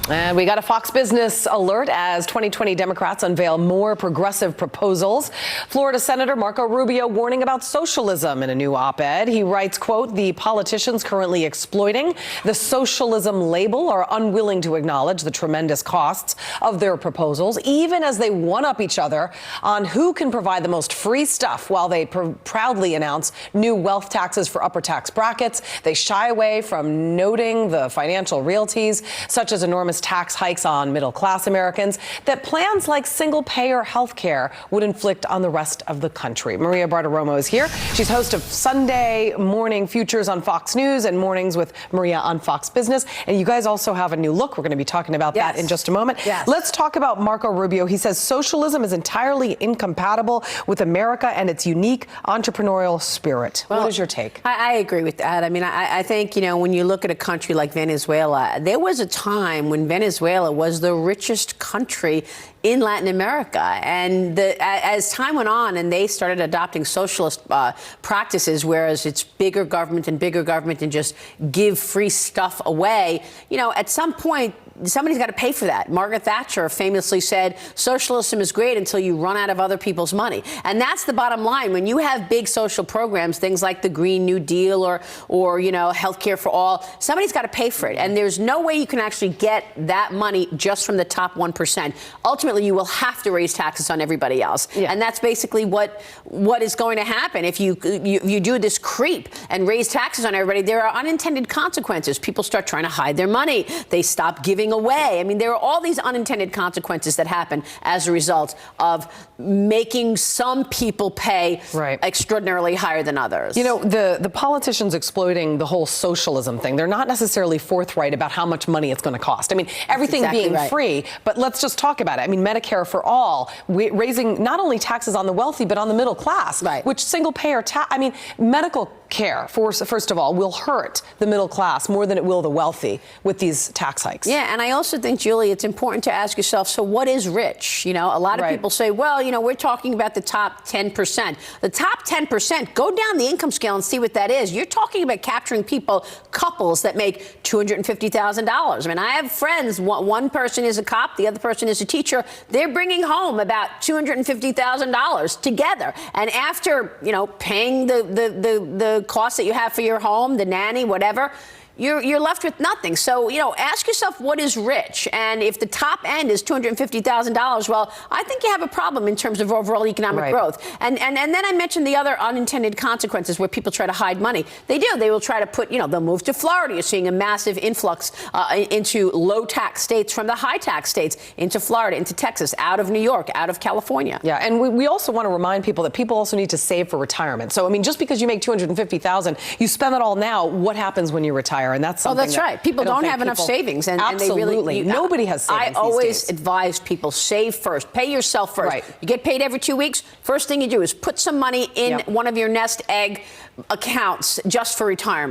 And we got a Fox Business alert as 2020 Democrats unveil more progressive proposals. Florida Senator Marco Rubio warning about socialism in a new op-ed. He writes, quote, "The politicians currently exploiting the socialism label are unwilling to acknowledge the tremendous costs of their proposals, even as they one-up each other on who can provide the most free stuff while they proudly announce new wealth taxes for upper tax brackets. They shy away from noting the financial realties, such as enormous tax hikes on middle-class Americans, that plans like single-payer health care would inflict on the rest of the country." Maria Bartiromo is here. She's host of Sunday Morning Futures on Fox News and Mornings with Maria on Fox Business. And you guys also have a new look. We're going to be talking about that in just a moment. Let's talk about Marco Rubio. He says socialism is entirely incompatible with America and its unique entrepreneurial spirit. Well, what is your take? I agree with that. I mean, I think, you know, when you look at a country like Venezuela, there was a time when Venezuela was the richest country in Latin America. And as time went on and they started adopting socialist practices, whereas it's bigger government and just give free stuff away, you know, at some point, somebody's got to pay for that. Margaret Thatcher famously said, socialism is great until you run out of other people's money. And that's the bottom line. When you have big social programs, things like the Green New Deal or you know, healthcare for all, somebody's got to pay for it. And there's no way you can actually get that money just from the top 1%. Ultimately, you will have to raise taxes on everybody else. And that's basically what is going to happen. If you do this creep and raise taxes on everybody, there are unintended consequences. People start trying to hide their money. They stop giving away. I mean, there are all these unintended consequences that happen as a result of making some people pay extraordinarily higher than others. You know, the politicians exploiting the whole socialism thing, they're not necessarily forthright about how much money it's going to cost. I mean, everything being free, but let's just talk about it. I mean, Medicare for all, raising not only taxes on the wealthy, but on the middle class, which single payer I mean, medical care, first of all, will hurt the middle class more than it will the wealthy with these tax hikes. Yeah, and I also think, Julie, it's important to ask yourself, so what is rich? You know, a lot of people say, well, you know, we're talking about the top 10%. The top 10%, go down the income scale and see what that is. You're talking about capturing couples that make $250,000. I mean, I have friends, one person is a cop, the other person is a teacher. They're bringing home about $250,000 together. And after, you know, paying the costs that you have for your home, the nanny, whatever, you're left with nothing. So, you know, ask yourself what is rich. And if the top end is $250,000, well, I think you have a problem in terms of overall economic growth. And then I mentioned the other unintended consequences where people try to hide money. They do. They will try to put, you know, they'll move to Florida. You're seeing a massive influx into low tax states from the high tax states, into Florida, into Texas, out of New York, out of California. Yeah, and we also want to remind people that people also need to save for retirement. So, I mean, just because you make $250,000, you spend it all now, what happens when you retire? And that's something that's right. People don't have enough savings. And absolutely. And they really, nobody has savings. I always advise people, save first. Pay yourself first. You get paid every 2 weeks. First thing you do is put some money in one of your nest egg accounts just for retirement.